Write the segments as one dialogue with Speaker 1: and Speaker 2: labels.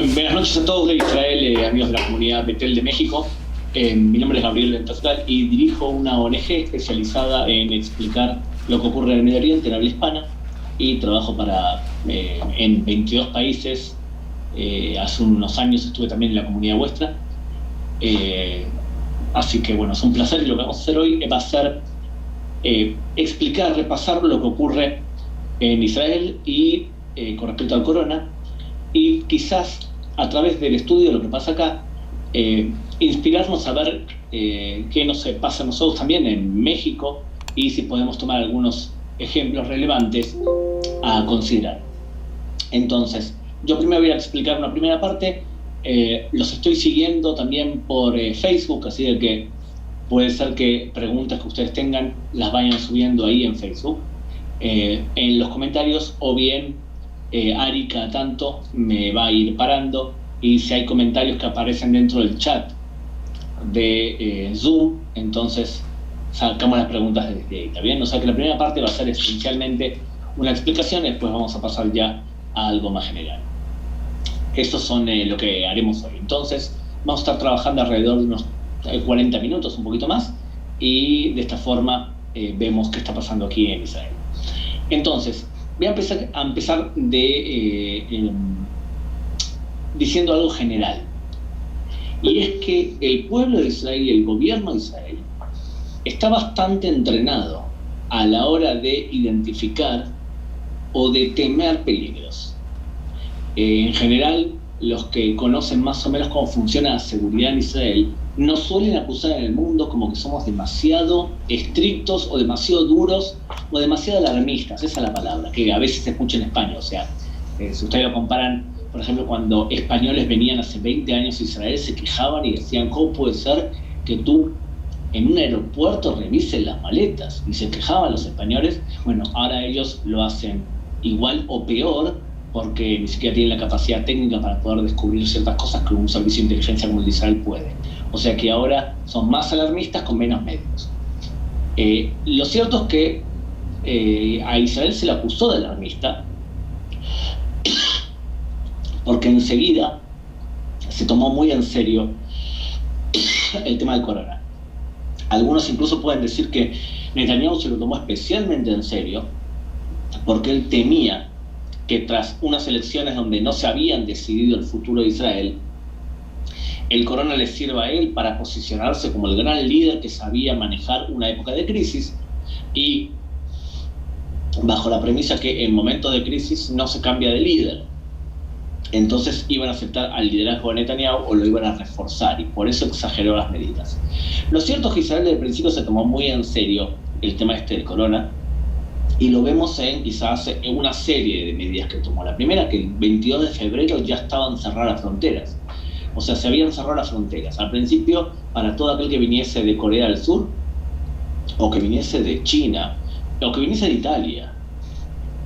Speaker 1: Buenas noches a todos de Israel, amigos de la comunidad Betel de México. Mi nombre es Gabriel Ventascal y dirijo una ONG especializada en explicar lo que ocurre en el Medio Oriente en habla hispana, y trabajo en 22 países. Hace unos años estuve también en la comunidad vuestra. Así que bueno, es un placer, y lo que vamos a hacer hoy va a ser explicar, repasar lo que ocurre en Israel y con respecto al corona, y quizás a través del estudio de lo que pasa acá, inspirarnos a ver qué nos pasa a nosotros también en México, y si podemos tomar algunos ejemplos relevantes a considerar. Entonces, yo primero voy a explicar una primera parte. Los estoy siguiendo también por Facebook, así de que puede ser que preguntas que ustedes tengan las vayan subiendo ahí en Facebook, en los comentarios, o bien Ari cada tanto me va a ir parando, y si hay comentarios que aparecen dentro del chat de Zoom, entonces sacamos las preguntas desde ahí, ¿está bien? O sea que la primera parte va a ser esencialmente una explicación, y después vamos a pasar ya a algo más general. Estos son lo que haremos hoy. Entonces vamos a estar trabajando alrededor de unos 40 minutos, un poquito más, y de esta forma vemos qué está pasando aquí en Israel. Entonces, voy a empezar diciendo algo general, y es que el pueblo de Israel y el gobierno de Israel está bastante entrenado a la hora de identificar o de temer peligros. En general, los que conocen más o menos cómo funciona la seguridad en Israel nos suelen acusar en el mundo como que somos demasiado estrictos, o demasiado duros, o demasiado alarmistas. Esa es la palabra que a veces se escucha en España. O sea, si ustedes lo comparan, por ejemplo, cuando españoles venían hace 20 años a Israel, se quejaban y decían: ¿cómo puede ser que tú en un aeropuerto revises las maletas? Y se quejaban los españoles. Bueno, ahora ellos lo hacen igual o peor, porque ni siquiera tienen la capacidad técnica para poder descubrir ciertas cosas que un servicio de inteligencia como el de Israel puede. O sea que ahora son más alarmistas con menos medios. Lo cierto es que a Israel se le acusó de alarmista porque enseguida se tomó muy en serio el tema del corona. Algunos incluso pueden decir que Netanyahu se lo tomó especialmente en serio porque él temía que tras unas elecciones donde no se habían decidido el futuro de Israel, el corona le sirva a él para posicionarse como el gran líder que sabía manejar una época de crisis, y bajo la premisa que en momentos de crisis no se cambia de líder, entonces iban a aceptar al liderazgo de Netanyahu o lo iban a reforzar, y por eso exageró las medidas. Lo cierto es que Israel desde el principio se tomó muy en serio el tema del corona, y lo vemos quizás en una serie de medidas que tomó. La primera, que el 22 de febrero ya estaban cerradas las fronteras. O sea, se habían cerrado las fronteras. Al principio, para todo aquel que viniese de Corea del Sur, o que viniese de China, o que viniese de Italia.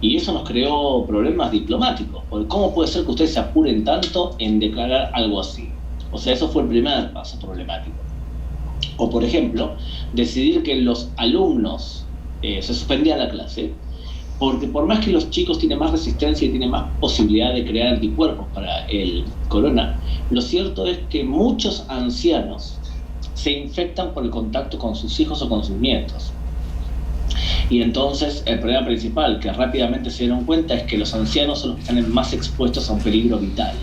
Speaker 1: Y eso nos creó problemas diplomáticos, porque ¿cómo puede ser que ustedes se apuren tanto en declarar algo así? O sea, eso fue el primer paso problemático. O, por ejemplo, decidir que los alumnos se suspendía la clase, porque por más que los chicos tienen más resistencia y tienen más posibilidad de crear anticuerpos para el corona, lo cierto es que muchos ancianos se infectan por el contacto con sus hijos o con sus nietos. Y entonces el problema principal que rápidamente se dieron cuenta es que los ancianos son los que están más expuestos a un peligro vital.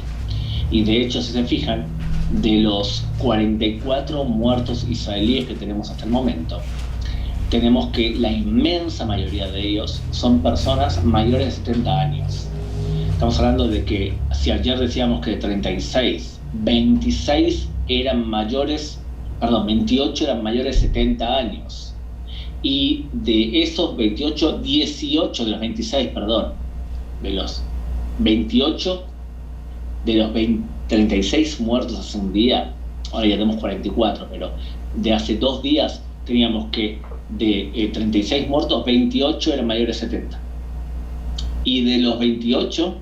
Speaker 1: Y de hecho, si se fijan, de los 44 muertos israelíes que tenemos hasta el momento, tenemos que la inmensa mayoría de ellos son personas mayores de 70 años. Estamos hablando de que, si ayer decíamos que de 36, 28 eran mayores de 70 años. Y de esos 18 de los 26, de los 28, de los 36 muertos hace un día, ahora ya tenemos 44, pero de hace 2 días teníamos que de 36 muertos, 28 eran mayores de 70. Y de los 28,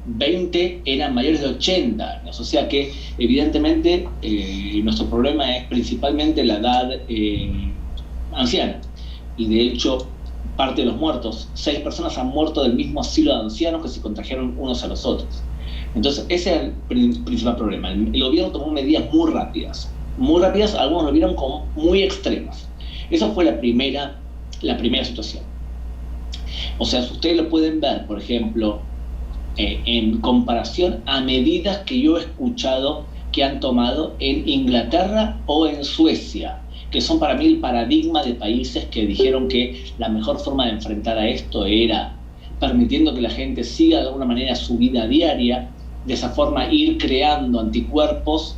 Speaker 1: 20 eran mayores de 80 años. O sea que, evidentemente, nuestro problema es principalmente la edad anciana. Y de hecho, parte de los muertos, 6 personas han muerto del mismo asilo de ancianos que se contagiaron unos a los otros. Entonces, ese es el principal problema. El gobierno tomó medidas muy rápidas, algunos lo vieron como muy extremas. Esa fue la primera situación. O sea, ustedes lo pueden ver, por ejemplo, en comparación a medidas que yo he escuchado que han tomado en Inglaterra o en Suecia, que son para mí el paradigma de países que dijeron que la mejor forma de enfrentar a esto era permitiendo que la gente siga de alguna manera su vida diaria, de esa forma ir creando anticuerpos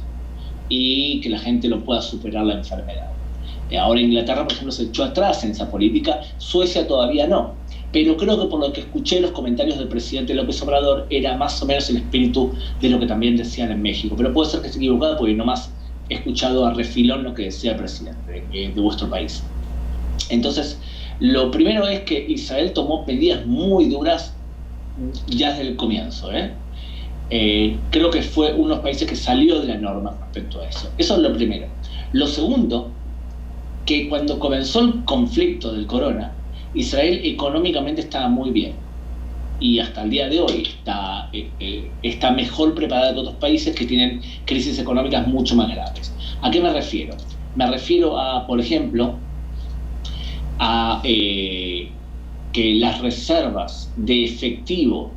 Speaker 1: y que la gente lo pueda superar la enfermedad. Ahora Inglaterra, por ejemplo, se echó atrás en esa política, Suecia todavía no. Pero creo que por lo que escuché los comentarios del presidente López Obrador era más o menos el espíritu de lo que también decían en México. Pero puede ser que esté equivocado porque nomás he escuchado a refilón lo que decía el presidente de vuestro país. Entonces, lo primero es que Israel tomó medidas muy duras ya desde el comienzo. Creo que fue uno de los países que salió de la norma respecto a eso. Eso es lo primero. Lo segundo, que cuando comenzó el conflicto del corona, Israel económicamente estaba muy bien y hasta el día de hoy está mejor preparada que otros países que tienen crisis económicas mucho más graves. ¿A qué me refiero? Me refiero a, por ejemplo, a que las reservas de efectivo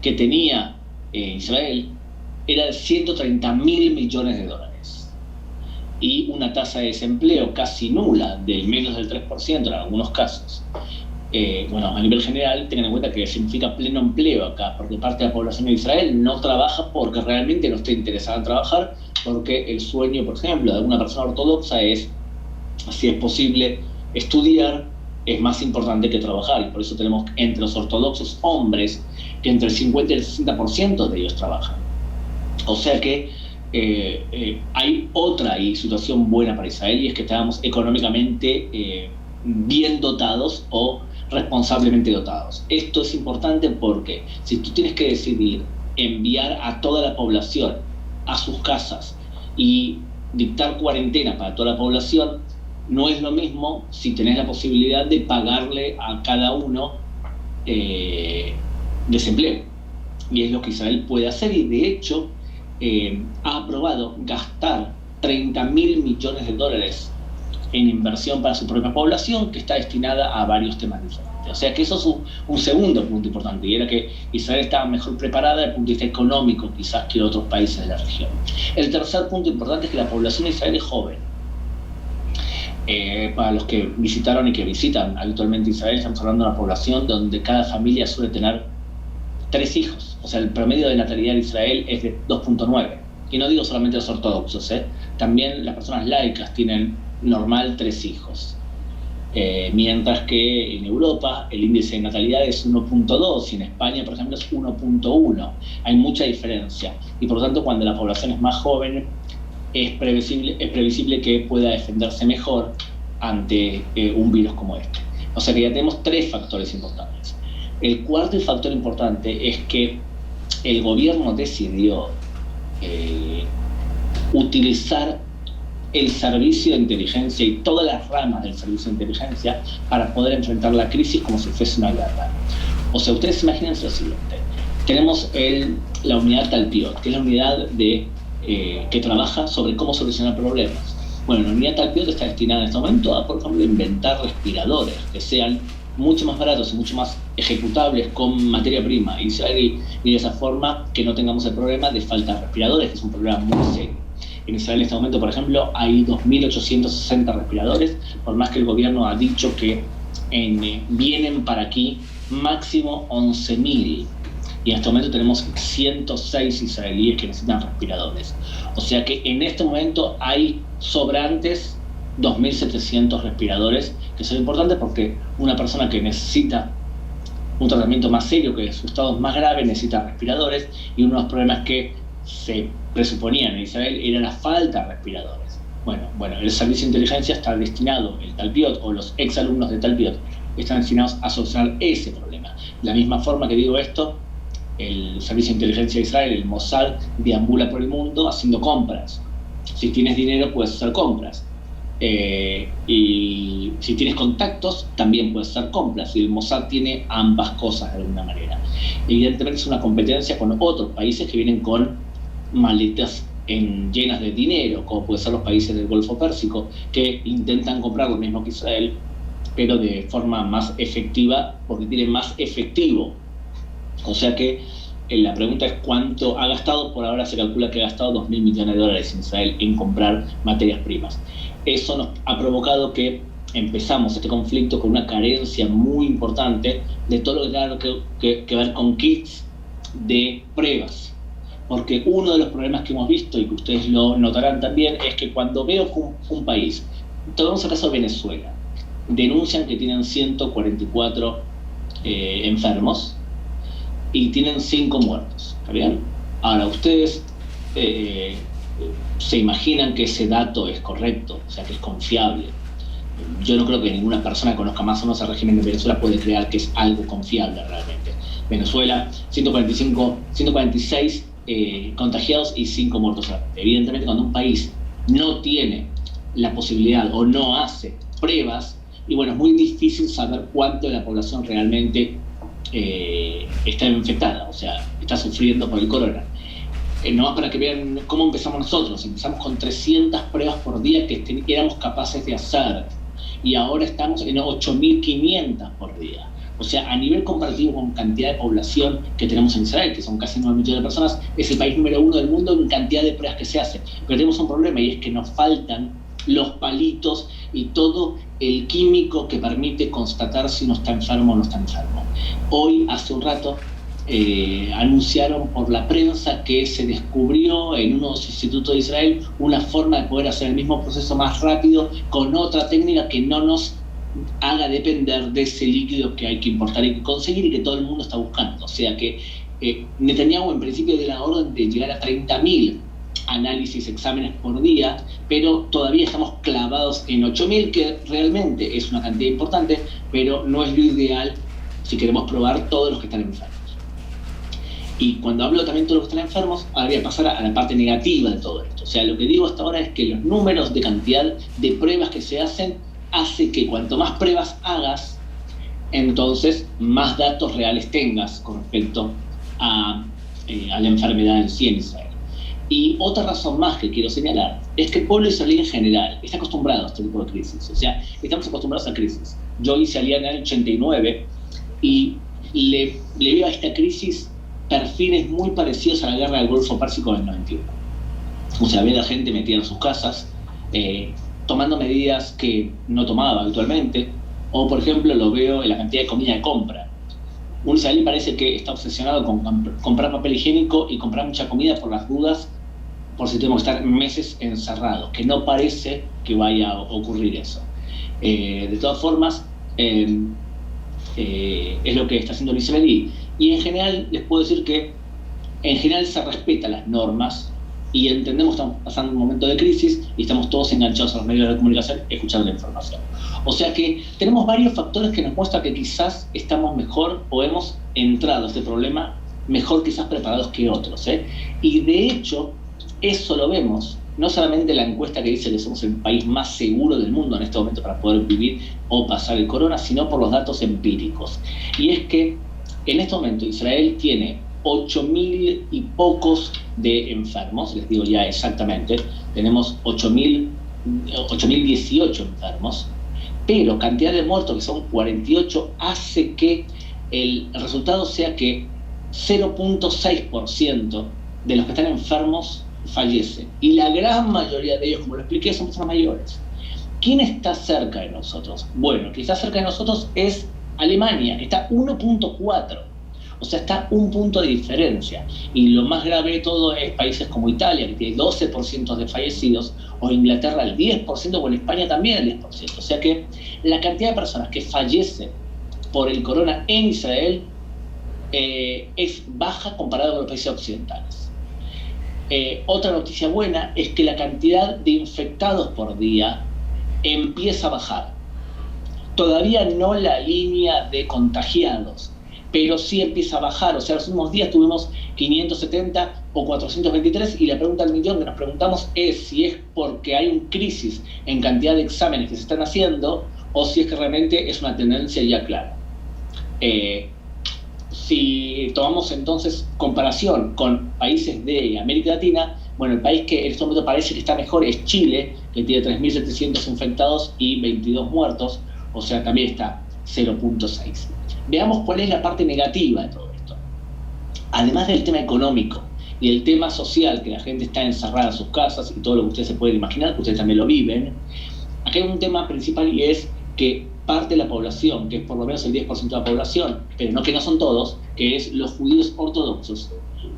Speaker 1: que tenía Israel era de 130.000 millones de dólares y una tasa de desempleo casi nula, del menos del 3% en algunos casos. A nivel general, tengan en cuenta que significa pleno empleo acá, porque parte de la población de Israel no trabaja porque realmente no está interesada en trabajar, porque el sueño, por ejemplo, de alguna persona ortodoxa es, si es posible, estudiar es más importante que trabajar, y por eso tenemos entre los ortodoxos hombres que entre el 50 y el 60% de ellos trabajan. O sea que hay otra situación buena para Israel, y es que estamos económicamente bien dotados o responsablemente dotados. Esto es importante porque si tú tienes que decidir enviar a toda la población a sus casas y dictar cuarentena para toda la población, no es lo mismo si tenés la posibilidad de pagarle a cada uno desempleo. Y es lo que Israel puede hacer, y de hecho ha aprobado gastar 30.000 millones de dólares en inversión para su propia población, que está destinada a varios temas diferentes. O sea que eso es un segundo punto importante, y era que Israel estaba mejor preparada desde el punto de vista económico quizás que otros países de la región. El tercer punto importante es que la población de Israel es joven. Para los que visitaron y que visitan habitualmente Israel, estamos hablando de una población donde cada familia suele tener 3 hijos. O sea, el promedio de natalidad de Israel es de 2.9. Y no digo solamente los ortodoxos, también las personas laicas tienen normal 3 hijos. Mientras que en Europa el índice de natalidad es 1.2 y en España, por ejemplo, es 1.1. Hay mucha diferencia. Y por lo tanto, cuando la población es más joven, es previsible que pueda defenderse mejor ante un virus como este. O sea que ya tenemos 3 factores importantes. El cuarto factor importante es que el gobierno decidió utilizar el servicio de inteligencia y todas las ramas del servicio de inteligencia para poder enfrentar la crisis como si fuese una guerra. O sea, ustedes imagínense lo siguiente. Tenemos la unidad Talpiot, que es la unidad que trabaja sobre cómo solucionar problemas. Bueno, la unidad Talpiot está destinada en este momento a, por ejemplo, inventar respiradores que sean mucho más baratos y mucho más ejecutables con materia prima y de esa forma que no tengamos el problema de falta de respiradores, que es un problema muy serio. En Israel en este momento, por ejemplo, hay 2.860 respiradores, por más que el gobierno ha dicho que vienen para aquí máximo 11.000. Y en este momento tenemos 106 israelíes que necesitan respiradores. O sea que en este momento hay sobrantes 2.700 respiradores, que son importantes porque una persona que necesita un tratamiento más serio, que su estado es más grave, necesita respiradores, y uno de los problemas que se presuponían en Israel era la falta de respiradores. Bueno, el servicio de inteligencia está destinado, el Talpiot o los exalumnos de Talpiot están destinados a solucionar ese problema. De la misma forma que digo esto, el servicio de inteligencia de Israel, el Mossad, deambula por el mundo haciendo compras. Si tienes dinero puedes hacer compras. Y si tienes contactos, también puedes ser cómplice. Y el Mossad tiene ambas cosas de alguna manera. Evidentemente es una competencia con otros países que vienen con maletas llenas de dinero, como pueden ser los países del Golfo Pérsico, que intentan comprar lo mismo que Israel, pero de forma más efectiva, porque tienen más efectivo. O sea que la pregunta es cuánto ha gastado. Por ahora se calcula que ha gastado $2.000 millones en Israel en comprar materias primas. Eso nos ha provocado que empezamos este conflicto con una carencia muy importante de todo lo que tenga que ver con kits de pruebas. Porque uno de los problemas que hemos visto, y que ustedes lo notarán también, es que cuando veo que un país, tomemos el caso de Venezuela, denuncian que tienen 144 enfermos y tienen 5 muertos. ¿Está bien? Ahora, ustedes se imaginan que ese dato es correcto, o sea, que es confiable. Yo no creo que ninguna persona que conozca más o menos el régimen de Venezuela puede creer que es algo confiable realmente. Venezuela, 146 contagiados y 5 muertos solamente. Evidentemente, cuando un país no tiene la posibilidad o no hace pruebas, y bueno, es muy difícil saber cuánto de la población realmente está infectada, o sea, está sufriendo por el corona. No, para que vean cómo empezamos nosotros. Empezamos con 300 pruebas por día que éramos capaces de hacer, y ahora estamos en 8.500 por día. O sea, a nivel comparativo con cantidad de población que tenemos en Israel, que son casi 9 millones de personas, es el país número 1 del mundo en cantidad de pruebas que se hacen. Pero tenemos un problema, y es que nos faltan los palitos y todo el químico que permite constatar si uno está enfermo o no está enfermo. Hoy, hace un rato, anunciaron por la prensa que se descubrió en unos institutos de Israel una forma de poder hacer el mismo proceso más rápido con otra técnica que no nos haga depender de ese líquido que hay que importar y que conseguir y que todo el mundo está buscando. O sea que Netanyahu en principio dio la orden de llegar a 30.000 análisis, exámenes por día, pero todavía estamos clavados en 8.000, que realmente es una cantidad importante, pero no es lo ideal si queremos probar todos los que están enfermos. Y cuando hablo también de todos los que están enfermos, ahora voy a pasar a la parte negativa de todo esto. O sea, lo que digo hasta ahora es que los números de cantidad de pruebas que se hacen hace que cuanto más pruebas hagas, entonces más datos reales tengas con respecto a la enfermedad en sí en Israel. Y otra razón más que quiero señalar es que el pueblo israelí en general está acostumbrado a este tipo de crisis. O sea, estamos acostumbrados a crisis. Yo hice Aliyah en el 89 y le veo a esta crisis perfiles muy parecidos a la guerra del Golfo Pérsico del 91. O sea, ve a la gente metida en sus casas, tomando medidas que no tomaba habitualmente, o por ejemplo lo veo en la cantidad de comida de compra. Un israelí parece que está obsesionado con comprar papel higiénico y comprar mucha comida por las dudas, por si tenemos que estar meses encerrados, que no parece que vaya a ocurrir eso. De todas formas, es lo que está haciendo el israelí. Y en general les puedo decir que en general se respetan las normas y entendemos que estamos pasando un momento de crisis y estamos todos enganchados a los medios de comunicación escuchando la información. O sea que tenemos varios factores que nos muestran que quizás estamos mejor o hemos entrado a este problema mejor quizás preparados que otros. Y de hecho, eso lo vemos no solamente en la encuesta que dice que somos el país más seguro del mundo en este momento para poder vivir o pasar el corona, sino por los datos empíricos. Y es que en este momento Israel tiene 8.000 y pocos de enfermos, les digo ya exactamente, tenemos 8.018 enfermos, pero cantidad de muertos que son 48 hace que el resultado sea que 0.6% de los que están enfermos fallece, y la gran mayoría de ellos, como lo expliqué, son personas mayores. ¿Quién está cerca de nosotros? Bueno, quien está cerca de nosotros es Alemania, está 1.4, o sea, está un punto de diferencia. Y lo más grave de todo es países como Italia, que tiene 12% de fallecidos, o Inglaterra el 10%, o en España también el 10%. O sea que la cantidad de personas que fallecen por el corona en Israel es baja comparado con los países occidentales. Otra noticia buena es que la cantidad de infectados por día empieza a bajar. Todavía no la línea de contagiados, pero sí empieza a bajar. O sea, los últimos días tuvimos 570 o 423, y la pregunta del millón que nos preguntamos es si es porque hay una crisis en cantidad de exámenes que se están haciendo, o si es que realmente es una tendencia ya clara. Si tomamos entonces comparación con países de América Latina, bueno, el país que en este momento parece que está mejor es Chile, que tiene 3.700 infectados y 22 muertos, o sea, también está 0.6. Veamos cuál es la parte negativa de todo esto. Además del tema económico y el tema social, que la gente está encerrada en sus casas y todo lo que ustedes se pueden imaginar, que ustedes también lo viven, aquí hay un tema principal, y es que parte de la población, que es por lo menos el 10% de la población, pero no que no son todos, que es los judíos ortodoxos,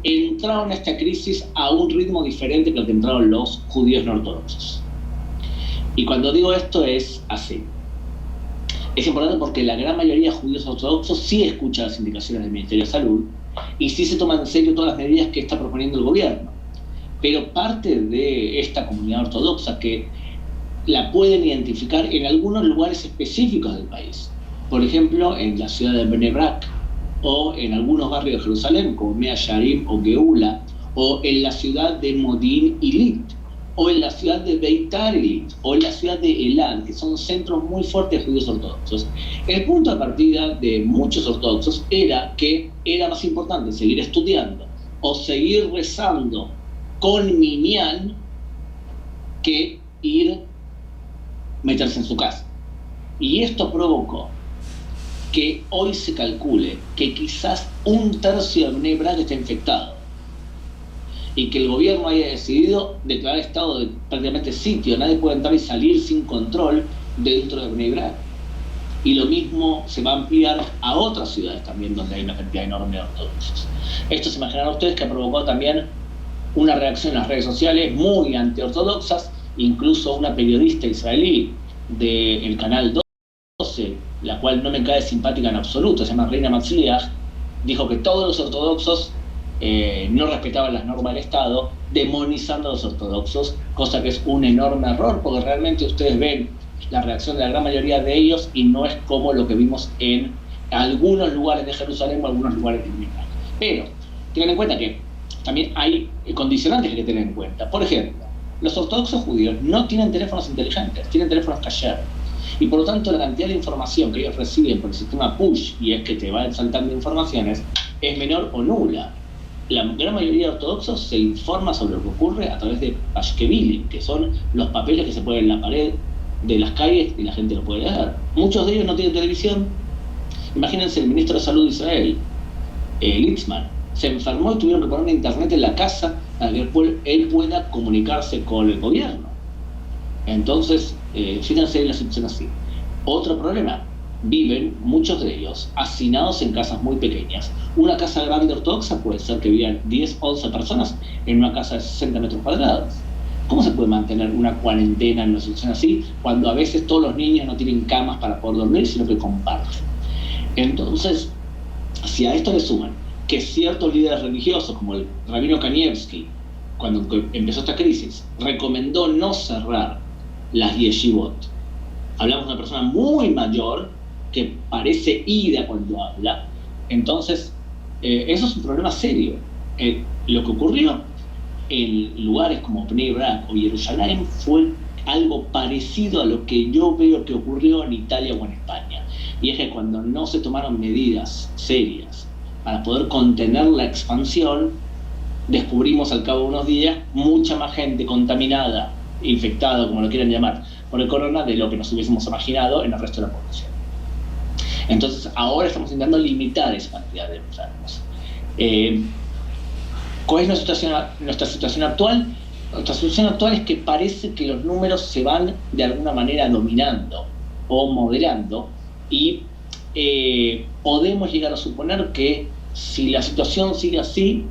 Speaker 1: entraron a esta crisis a un ritmo diferente que el que entraron los judíos no ortodoxos. Y cuando digo esto es así. Es importante porque la gran mayoría de judíos ortodoxos sí escucha las indicaciones del Ministerio de Salud y sí se toman en serio todas las medidas que está proponiendo el gobierno. Pero parte de esta comunidad ortodoxa, que la pueden identificar en algunos lugares específicos del país, por ejemplo en la ciudad de Bnei Brak, o en algunos barrios de Jerusalén como Mea Shearim o Geula, o en la ciudad de Modi'in Ilit, o en la ciudad de Beitar Ilit, o en la ciudad de Elad, que son centros muy fuertes de judíos ortodoxos. El punto de partida de muchos ortodoxos era que era más importante seguir estudiando o seguir rezando con minyan que meterse en su casa. Y esto provocó que hoy se calcule que quizás 1/3 de Bnei Brak está infectado, y que el gobierno haya decidido declarar estado de prácticamente sitio, nadie puede entrar y salir sin control dentro de Bnei Brak. Y lo mismo se va a ampliar a otras ciudades también donde hay una cantidad enorme de ortodoxos. Esto se imaginarán ustedes que ha provocado también una reacción en las redes sociales muy antiortodoxas. Incluso una periodista israelí del canal 12, la cual no me cae simpática en absoluto, se llama Reina Matzliach, dijo que todos los ortodoxos no respetaban las normas del Estado, demonizando a los ortodoxos, cosa que es un enorme error, porque realmente ustedes ven la reacción de la gran mayoría de ellos y no es como lo que vimos en algunos lugares de Jerusalén o algunos lugares de Israel. Pero tengan en cuenta que también hay condicionantes que hay que tener en cuenta. Por ejemplo, los ortodoxos judíos no tienen teléfonos inteligentes, tienen teléfonos kasher. Y por lo tanto la cantidad de información que ellos reciben por el sistema push, y es que te van saltando informaciones, es menor o nula. La gran mayoría de ortodoxos se informa sobre lo que ocurre a través de pashkevilim, que son los papeles que se ponen en la pared de las calles y la gente lo puede leer. Muchos de ellos no tienen televisión. Imagínense el ministro de Salud de Israel, Litzman, se enfermó y tuvieron que poner un internet en la casa para que él pueda comunicarse con el gobierno. Entonces, fíjense en la situación así. Otro problema, viven muchos de ellos hacinados en casas muy pequeñas. Una casa grande ortodoxa puede ser que vivan 10, 11 personas en una casa de 60 metros cuadrados. ¿Cómo se puede mantener una cuarentena en una situación así, cuando a veces todos los niños no tienen camas para poder dormir, sino que comparten? Entonces, si a esto le suman que ciertos líderes religiosos, como el rabino Kanievski, cuando empezó esta crisis, recomendó no cerrar las yeshivot. Hablamos de una persona muy mayor que parece ida cuando habla. Entonces, eso es un problema serio. Lo que ocurrió en lugares como Bnei Brak o Jerusalén fue algo parecido a lo que yo veo que ocurrió en Italia o en España. Y es que cuando no se tomaron medidas serias para poder contener la expansión, descubrimos al cabo de unos días mucha más gente contaminada, infectada, como lo quieran llamar, por el corona, de lo que nos hubiésemos imaginado en el resto de la población. Entonces, ahora estamos intentando limitar esa cantidad de enfermos. ¿Cuál es nuestra situación actual? Nuestra situación actual es que parece que los números se van de alguna manera dominando o moderando, y podemos llegar a suponer que si la situación sigue así,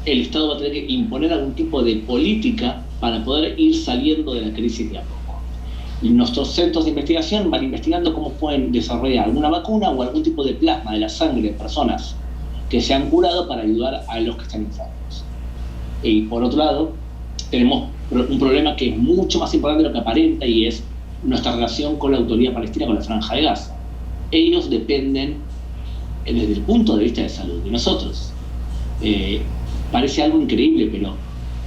Speaker 1: el Estado va a tener que imponer algún tipo de política para poder ir saliendo de la crisis de a poco. Y nuestros centros de investigación van investigando cómo pueden desarrollar alguna vacuna o algún tipo de plasma de la sangre de personas que se han curado para ayudar a los que están enfermos. Y por otro lado, tenemos un problema que es mucho más importante de lo que aparenta, y es nuestra relación con la autoridad palestina, con la Franja de Gaza. Ellos dependen desde el punto de vista de salud de nosotros. Parece algo increíble, pero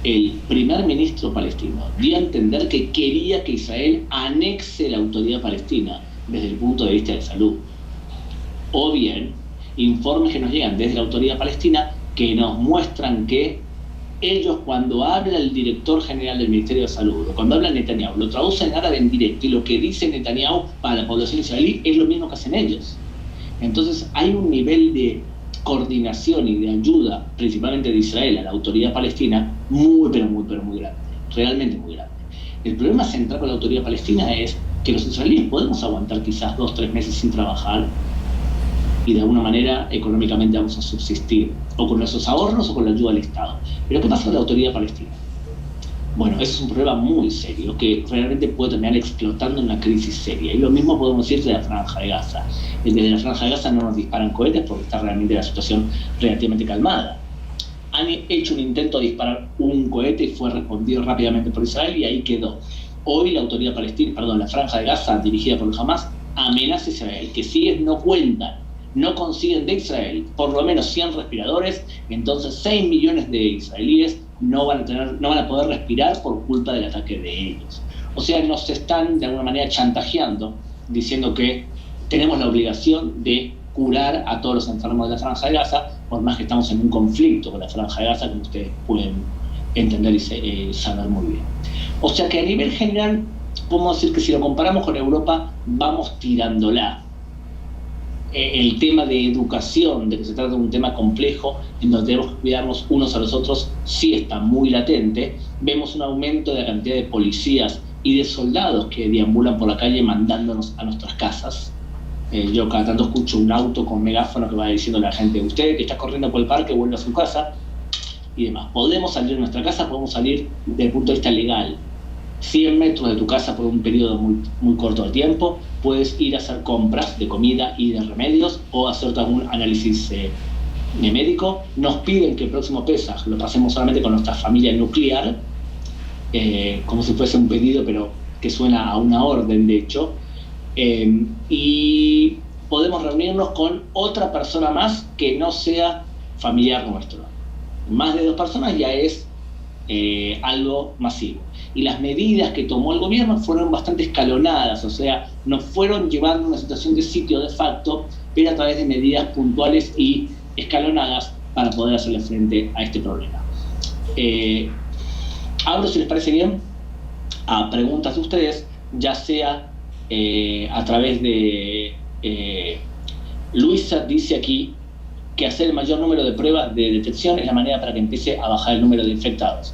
Speaker 1: el primer ministro palestino dio a entender que quería que Israel anexe la autoridad palestina desde el punto de vista de salud. O bien, informes que nos llegan desde la autoridad palestina que nos muestran que ellos, cuando habla el director general del Ministerio de Salud, o cuando habla Netanyahu, lo traducen en árabe en directo, y lo que dice Netanyahu para la población israelí es lo mismo que hacen ellos. Entonces hay un nivel de coordinación y de ayuda, principalmente de Israel a la autoridad palestina, muy grande, realmente muy grande. El problema central con la autoridad palestina es que los israelíes podemos aguantar quizás 2-3 meses sin trabajar y de alguna manera económicamente vamos a subsistir, o con nuestros ahorros o con la ayuda del Estado. Pero ¿qué pasa con la autoridad palestina? Bueno, ese es un problema muy serio que realmente puede terminar explotando en una crisis seria. Y lo mismo podemos decir de la Franja de Gaza. Desde la Franja de Gaza no nos disparan cohetes porque está realmente la situación relativamente calmada. Han hecho un intento de disparar un cohete y fue respondido rápidamente por Israel y ahí quedó. Hoy la autoridad palestina, la Franja de Gaza, dirigida por el Hamas, amenaza a Israel que si ellos no cuentan, no consiguen de Israel por lo menos 100 respiradores, entonces 6 millones de israelíes no van a poder respirar por culpa del ataque de ellos. O sea, nos están de alguna manera chantajeando, diciendo que tenemos la obligación de curar a todos los enfermos de la Franja de Gaza, por más que estamos en un conflicto con la Franja de Gaza, como ustedes pueden entender y saber muy bien. O sea que a nivel general, podemos decir que si lo comparamos con Europa, vamos tirándola. El tema de educación, de que se trata de un tema complejo, en donde debemos cuidarnos unos a los otros, sí está muy latente. Vemos un aumento de la cantidad de policías y de soldados que deambulan por la calle mandándonos a nuestras casas. Yo cada tanto escucho un auto con megáfono que va diciendo a la gente: usted que está corriendo por el parque, vuelve a su casa, y demás. Podemos salir de nuestra casa, podemos salir desde el punto de vista legal. 100 metros de tu casa por un periodo muy corto de tiempo, puedes ir a hacer compras de comida y de remedios o hacerte algún análisis médico. Nos piden que el próximo Pesaj lo pasemos solamente con nuestra familia nuclear, como si fuese un pedido, pero que suena a una orden, de hecho, y podemos reunirnos con otra persona más que no sea familiar nuestro. Más de 2 personas ya es algo masivo. Y las medidas que tomó el gobierno fueron bastante escalonadas, o sea, nos fueron llevando a una situación de sitio de facto, pero a través de medidas puntuales y escalonadas para poder hacerle frente a este problema. Abro, si les parece bien, a preguntas de ustedes, ya sea a través de... Luisa dice aquí que hacer el mayor número de pruebas de detección es la manera para que empiece a bajar el número de infectados.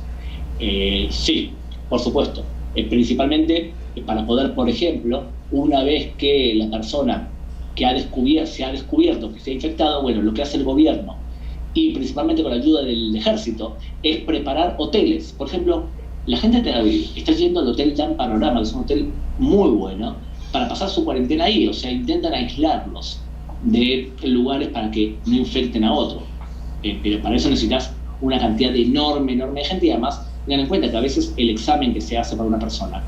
Speaker 1: Sí, por supuesto, principalmente para poder, por ejemplo, una vez que la persona que se ha descubierto que se ha infectado, bueno, lo que hace el gobierno, y principalmente con la ayuda del ejército, es preparar hoteles. Por ejemplo, la gente de Tel Aviv está yendo al Hotel Dan Panorama, que es un hotel muy bueno, para pasar su cuarentena ahí, o sea, intentan aislarlos de lugares para que no infecten a otros. Pero para eso necesitas una cantidad enorme de gente, y además tengan en cuenta que a veces el examen que se hace para una persona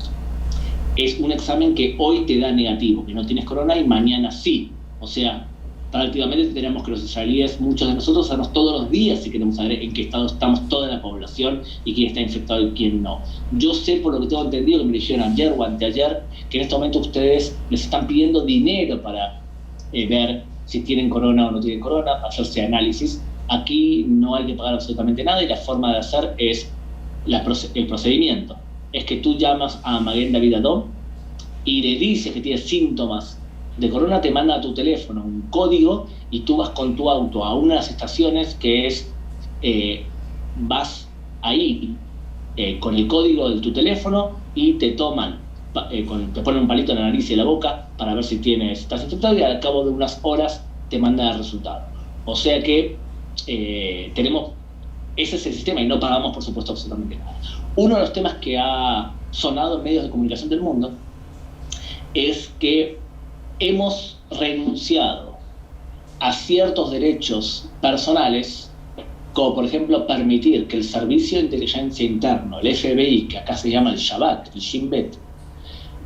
Speaker 1: es un examen que hoy te da negativo, que no tienes corona, y mañana sí. O sea, prácticamente tenemos que los israelíes, muchos de nosotros, sabemos todos los días si queremos saber en qué estado estamos toda la población y quién está infectado y quién no. Yo sé, por lo que tengo entendido, que me dijeron ayer o anteayer, que en este momento ustedes les están pidiendo dinero para ver si tienen corona o no tienen corona, para hacerse análisis. Aquí no hay que pagar absolutamente nada, y la forma de hacer es el procedimiento. Es que tú llamas a Maguen David Adom y le dices que tienes síntomas de corona, te manda a tu teléfono un código y tú vas con tu auto a una de las estaciones que es, vas ahí con el código de tu teléfono y te toman, te ponen un palito en la nariz y en la boca para ver si estás infectado, y al cabo de unas horas te manda el resultado. O sea que ese es el sistema, y no pagamos, por supuesto, absolutamente nada. Uno de los temas que ha sonado en medios de comunicación del mundo es que hemos renunciado a ciertos derechos personales, como por ejemplo permitir que el Servicio de Inteligencia Interno, el FBI, que acá se llama el Shabak, el Shin Bet,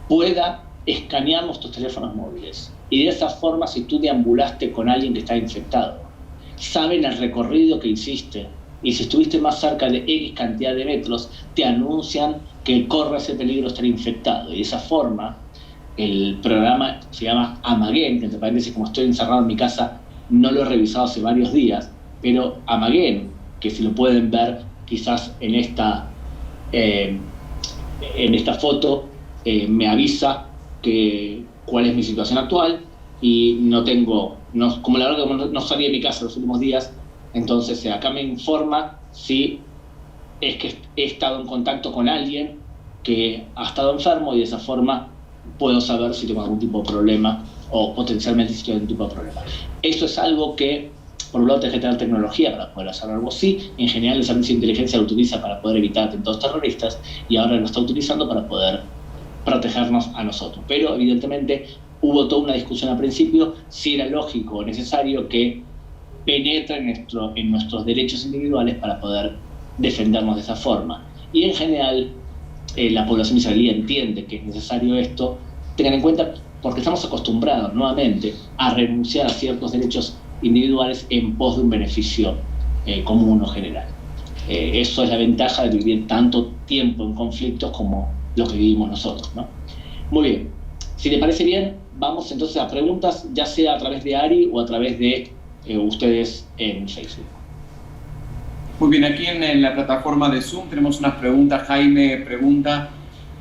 Speaker 1: pueda escanear nuestros teléfonos móviles. y de esa forma, si tú deambulaste con alguien que está infectado, saben el recorrido que hiciste, y si estuviste más cerca de X cantidad de metros, te anuncian que corre ese peligro de estar infectado. Y de esa forma, el programa se llama Amagen, que entre paréntesis, como estoy encerrado en mi casa, no lo he revisado hace varios días, pero Amagen, que si lo pueden ver quizás en esta foto, me avisa cuál es mi situación actual, y como la verdad que no salí de mi casa los últimos días, entonces acá me informa si es que he estado en contacto con alguien que ha estado enfermo, y de esa forma puedo saber si tengo algún tipo de problema o potencialmente si tengo algún tipo de problema. Eso es algo que, por un lado, tenés que tener tecnología para poder hacer algo así. En general, el servicio de inteligencia lo utiliza para poder evitar atentados terroristas, y ahora lo está utilizando para poder protegernos a nosotros. Pero, evidentemente, hubo toda una discusión al principio si era lógico o necesario que penetre en nuestros derechos individuales para poder defendernos de esa forma. Y en general, la población israelí entiende que es necesario esto. Tengan en cuenta, porque estamos acostumbrados nuevamente a renunciar a ciertos derechos individuales en pos de un beneficio común o general. Eso es la ventaja de vivir tanto tiempo en conflictos como lo que vivimos nosotros, ¿no? Muy bien, si te parece bien, vamos entonces a preguntas, ya sea a través de Ari o a través de ustedes en Facebook.
Speaker 2: Muy bien, aquí en la plataforma de Zoom tenemos unas preguntas. Jaime pregunta: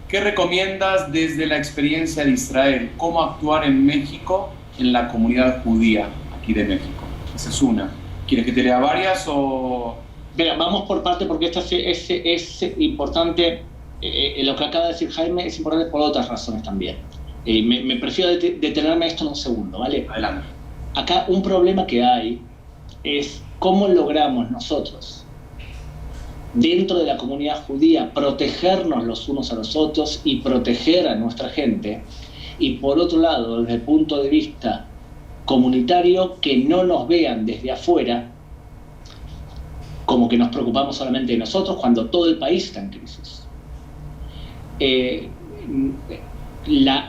Speaker 2: ¿qué recomiendas desde la experiencia de Israel? ¿Cómo actuar en México, en la comunidad judía aquí de México? Esa es una. ¿Quieres que te lea varias o...?
Speaker 1: Mira, vamos por parte, porque esto es importante. Lo que acaba de decir Jaime es importante por otras razones también. Me prefiero detenerme esto en un segundo, ¿vale?
Speaker 2: Adelante.
Speaker 1: Acá un problema que hay es cómo logramos nosotros, dentro de la comunidad judía, protegernos los unos a los otros y proteger a nuestra gente, y por otro lado, desde el punto de vista comunitario, que no nos vean desde afuera como que nos preocupamos solamente de nosotros cuando todo el país está en crisis. El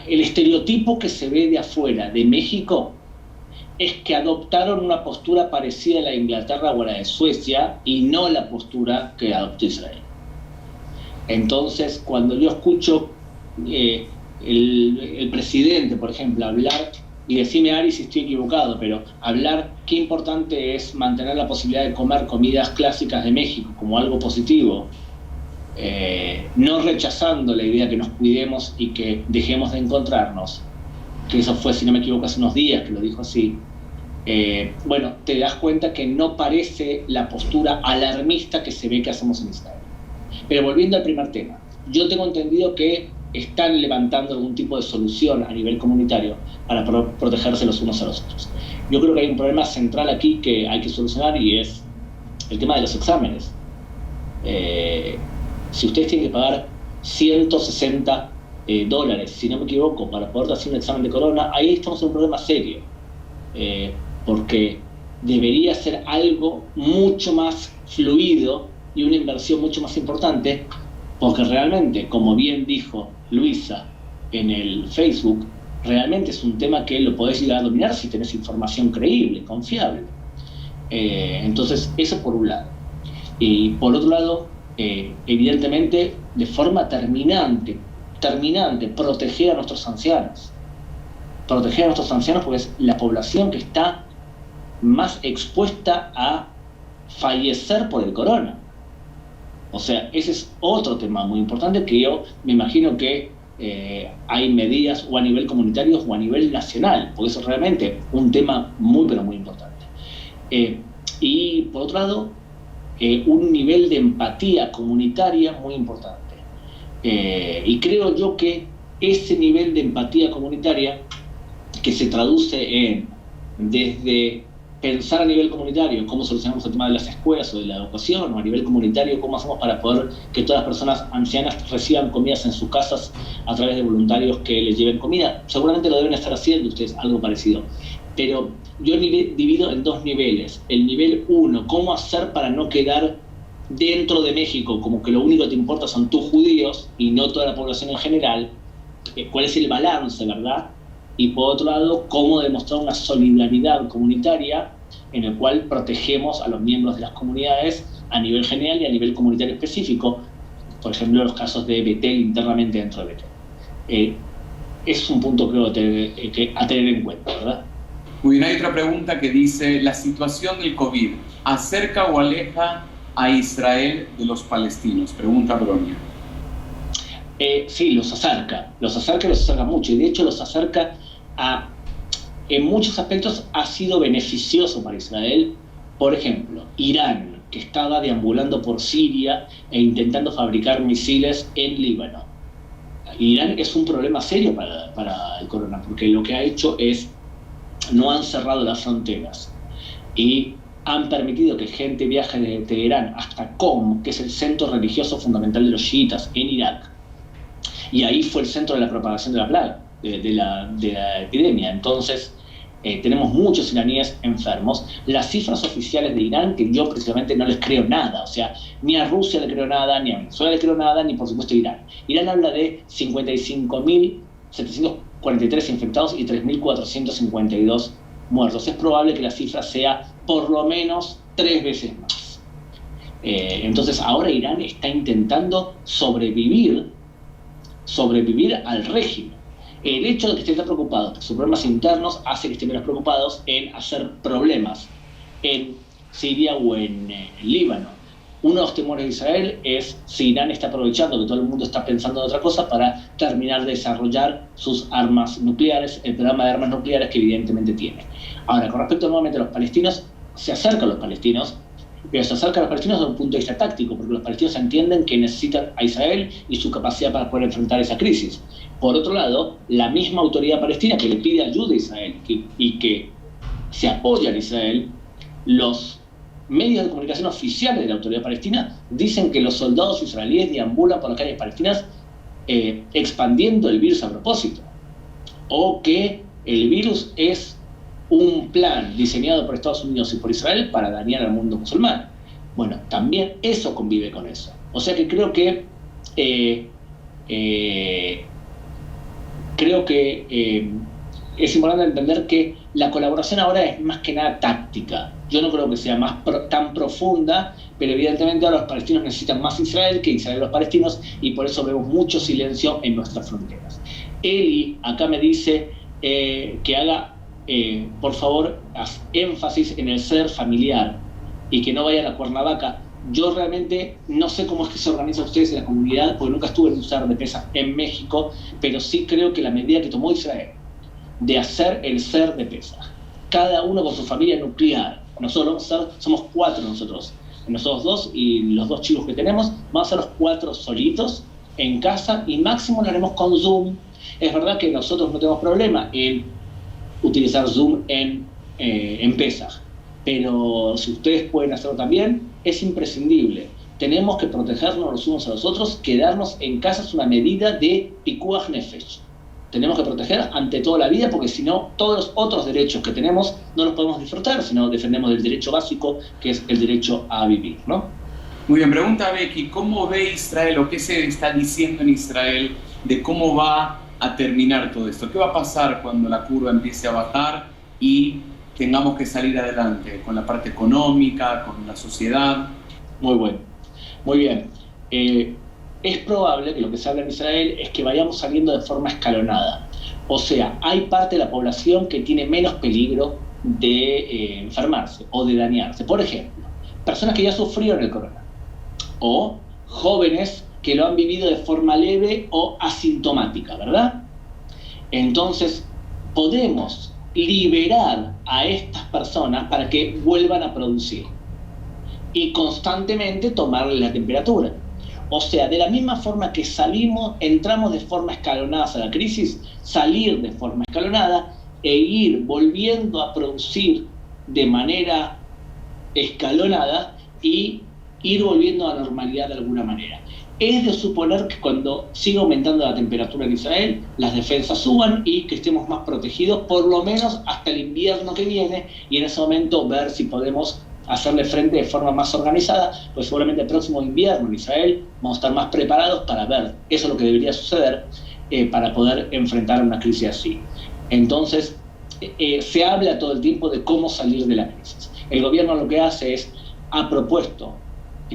Speaker 1: estereotipo que se ve de afuera de México es que adoptaron una postura parecida a la de Inglaterra o a la de Suecia, y no la postura que adoptó Israel. Entonces, cuando yo escucho el presidente, por ejemplo, hablar, y decime, Ari, si estoy equivocado, pero hablar qué importante es mantener la posibilidad de comer comidas clásicas de México como algo positivo, no rechazando la idea que nos cuidemos y que dejemos de encontrarnos, que eso fue, si no me equivoco, hace unos días que lo dijo así, bueno, te das cuenta que no parece la postura alarmista que se ve que hacemos en Israel. Pero volviendo al primer tema, yo tengo entendido que están levantando algún tipo de solución a nivel comunitario para protegerse los unos a los otros. Yo creo que hay un problema central aquí que hay que solucionar, y es el tema de los exámenes. Si ustedes tienen que pagar $160, si no me equivoco, para poder hacer un examen de corona, ahí estamos en un problema serio, porque debería ser algo mucho más fluido y una inversión mucho más importante, porque realmente, como bien dijo Luisa en el Facebook, realmente es un tema que lo podés llegar a dominar si tenés información creíble, confiable. Entonces, eso por un lado. Y por otro lado, evidentemente, de forma terminante, proteger a nuestros ancianos. Proteger a nuestros ancianos, porque es la población que está más expuesta a fallecer por el corona. O sea, ese es otro tema muy importante que yo me imagino que hay medidas o a nivel comunitario o a nivel nacional, porque eso es realmente un tema muy, pero muy importante. Y por otro lado, un nivel de empatía comunitaria muy importante. Y creo yo que ese nivel de empatía comunitaria, que se traduce en, desde pensar a nivel comunitario cómo solucionamos el tema de las escuelas o de la educación, o a nivel comunitario cómo hacemos para poder que todas las personas ancianas reciban comidas en sus casas a través de voluntarios que les lleven comida. Seguramente lo deben estar haciendo ustedes, algo parecido. Pero yo divido en dos niveles. El nivel 1, cómo hacer para no quedar dentro de México como que lo único que te importa son tus judíos y no toda la población en general. ¿Cuál es el balance, verdad? y por otro lado, cómo demostrar una solidaridad comunitaria en el cual protegemos a los miembros de las comunidades a nivel general y a nivel comunitario específico, por ejemplo, los casos de Betel internamente dentro de Betel. Es un punto, creo, que a tener en cuenta, ¿verdad?
Speaker 2: Muy bien, hay otra pregunta que dice, ¿la situación del COVID acerca o aleja a Israel de los palestinos? Pregunta Bronia.
Speaker 1: Sí, los acerca mucho, y de hecho los acerca en muchos aspectos ha sido beneficioso para Israel. Por ejemplo, Irán, que estaba deambulando por Siria e intentando fabricar misiles en Líbano. Irán es un problema serio para el corona, porque lo que ha hecho es, no han cerrado las fronteras y han permitido que gente viaje desde Teherán hasta Qom, que es el centro religioso fundamental de los chiitas en Irak. Y ahí fue el centro de la propagación de la plaga, de la epidemia. Entonces, tenemos muchos iraníes enfermos. Las cifras oficiales de Irán, que yo precisamente no les creo nada, o sea, ni a Rusia le creo nada, ni a Venezuela le creo nada, ni por supuesto a Irán. Irán habla de 55.743 infectados y 3.452 muertos. Es probable que la cifra sea por lo menos 3 veces más. Entonces, ahora Irán está intentando sobrevivir al régimen. El hecho de que estén tan preocupados por sus problemas internos hace que estén menos preocupados en hacer problemas en Siria o en Líbano. Uno de los temores de Israel es si Irán está aprovechando que todo el mundo está pensando en otra cosa para terminar de desarrollar sus armas nucleares, el programa de armas nucleares que evidentemente tiene. Ahora, con respecto nuevamente a los palestinos, se acerca a los palestinos, pero se acerca a los palestinos desde un punto de vista táctico, porque los palestinos entienden que necesitan a Israel y su capacidad para poder enfrentar esa crisis. Por otro lado, la misma autoridad palestina que le pide ayuda a Israel y que se apoya en Israel, los medios de comunicación oficiales de la autoridad palestina dicen que los soldados israelíes deambulan por las calles palestinas expandiendo el virus a propósito, o que el virus es un plan diseñado por Estados Unidos y por Israel para dañar al mundo musulmán. Bueno, también eso convive con eso. O sea que creo que es importante entender que la colaboración ahora es más que nada táctica. Yo no creo que sea tan profunda, pero evidentemente ahora los palestinos necesitan más Israel que Israel los palestinos, y por eso vemos mucho silencio en nuestras fronteras. Eli acá me dice que haga, por favor, énfasis en el ser familiar y que no vayan a Cuernavaca. Yo realmente no sé cómo es que se organizan ustedes en la comunidad, porque nunca estuve en un ser de Pesaj en México, pero sí creo que la medida que tomó Israel de hacer el ser de Pesaj, cada uno con su familia nuclear, nosotros somos 4 nosotros 2 y los 2 chicos que tenemos, vamos a ser los 4 solitos en casa y máximo lo haremos con Zoom. Es verdad que nosotros no tenemos problema en utilizar Zoom en Pesaj, pero si ustedes pueden hacerlo también, es imprescindible. Tenemos que protegernos los unos a los otros. Quedarnos en casa es una medida de pikuach nefesh. Tenemos que proteger ante toda la vida, porque si no, todos los otros derechos que tenemos no los podemos disfrutar, sino defendemos del derecho básico, que es el derecho a vivir, ¿no?
Speaker 2: Muy bien, pregunta Becky, ¿cómo ve Israel o qué se está diciendo en Israel de cómo va a terminar todo esto? ¿Qué va a pasar cuando la curva empiece a bajar y tengamos que salir adelante con la parte económica, con la sociedad?
Speaker 1: Muy bueno, muy bien. Es probable que lo que se habla en Israel es que vayamos saliendo de forma escalonada. O sea, hay parte de la población que tiene menos peligro de enfermarse o de dañarse. Por ejemplo, personas que ya sufrieron el corona, o jóvenes que lo han vivido de forma leve o asintomática, ¿verdad? Entonces, podemos liberar a estas personas para que vuelvan a producir y constantemente tomarle la temperatura. O sea, de la misma forma que entramos de forma escalonada a la crisis, salir de forma escalonada e ir volviendo a producir de manera escalonada y ir volviendo a la normalidad de alguna manera. Es de suponer que cuando siga aumentando la temperatura en Israel, las defensas suban y que estemos más protegidos, por lo menos hasta el invierno que viene, y en ese momento ver si podemos hacerle frente de forma más organizada, pues seguramente el próximo invierno en Israel vamos a estar más preparados para ver, eso es lo que debería suceder, para poder enfrentar una crisis así. Entonces, se habla todo el tiempo de cómo salir de la crisis. El gobierno lo que hace es, ha propuesto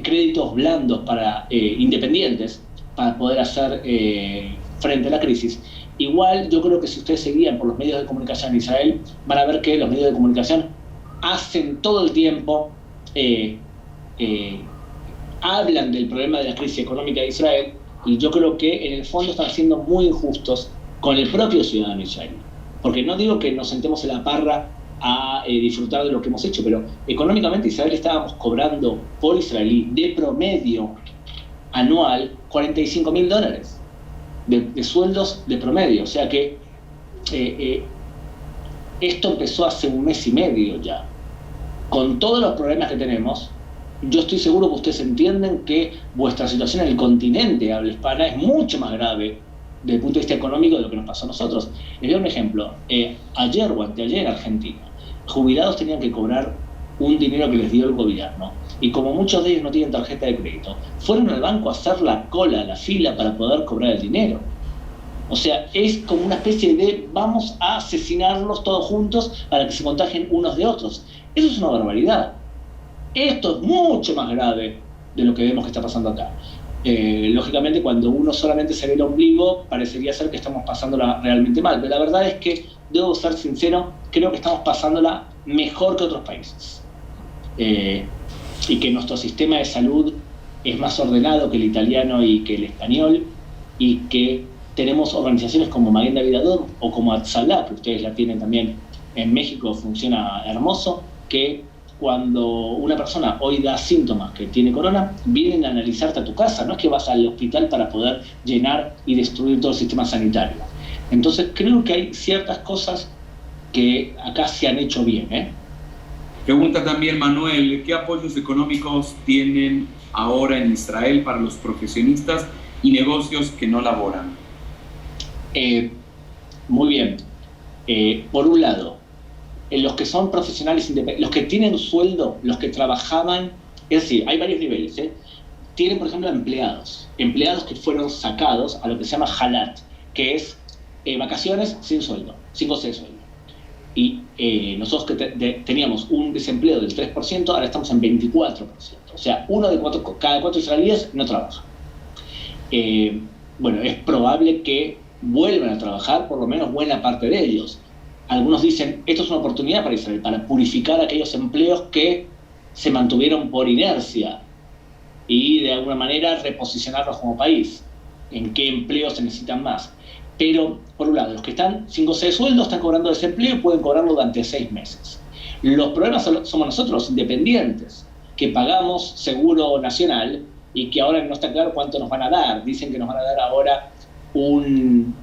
Speaker 1: créditos blandos para independientes para poder hacer frente a la crisis. Igual yo creo que si ustedes se guían por los medios de comunicación en Israel, van a ver que los medios de comunicación hacen todo el tiempo, hablan del problema de la crisis económica de Israel, y yo creo que en el fondo están siendo muy injustos con el propio ciudadano israelí. Porque no digo que nos sentemos en la parra a disfrutar de lo que hemos hecho, pero económicamente Israel estábamos cobrando por israelí de promedio anual $45.000 de sueldos de promedio. O sea que esto empezó hace un mes y medio ya. Con todos los problemas que tenemos, yo estoy seguro que ustedes entienden que vuestra situación en el continente de habla hispana es mucho más grave desde el punto de vista económico de lo que nos pasó a nosotros. Les doy un ejemplo. Ayer o anteayer en Argentina, jubilados tenían que cobrar un dinero que les dio el gobierno, y como muchos de ellos no tienen tarjeta de crédito, fueron al banco a hacer la cola, la fila para poder cobrar el dinero. O sea, es como una especie de vamos a asesinarlos todos juntos para que se contagien unos de otros. Eso es una barbaridad. Esto es mucho más grave de lo que vemos que está pasando acá. Lógicamente, cuando uno solamente se ve el ombligo, parecería ser que estamos pasándola realmente mal, pero la verdad es que, debo ser sincero, creo que estamos pasándola mejor que otros países. Y que nuestro sistema de salud es más ordenado que el italiano y que el español, y que tenemos organizaciones como Maguen David Adom o como Atzalá, que ustedes la tienen también en México, funciona hermoso, que cuando una persona hoy da síntomas que tiene corona, vienen a analizarte a tu casa, no es que vas al hospital para poder llenar y destruir todo el sistema sanitario. Entonces creo que hay ciertas cosas que acá se han hecho bien.
Speaker 2: Pregunta también Manuel, ¿qué apoyos económicos tienen ahora en Israel para los profesionistas y negocios que no laboran?
Speaker 1: Muy bien. Por un lado, los que son profesionales independientes, los que tienen sueldo, los que trabajaban, es decir, hay varios niveles. Tienen, por ejemplo, empleados que fueron sacados a lo que se llama halat, que es vacaciones sin sueldo, sin goce de sueldo. Y nosotros que teníamos un desempleo del 3%, ahora estamos en 24%. O sea, cada 4 israelíes no trabaja. Bueno, es probable que vuelvan a trabajar, por lo menos buena parte de ellos. Algunos dicen, esto es una oportunidad para Israel, para purificar aquellos empleos que se mantuvieron por inercia y de alguna manera reposicionarlos como país, en qué empleos se necesitan más. Pero, por un lado, los que están sin goce de sueldo están cobrando desempleo y pueden cobrarlo durante 6 meses. Los problemas somos nosotros, los independientes, que pagamos seguro nacional y que ahora no está claro cuánto nos van a dar. Dicen que nos van a dar ahora un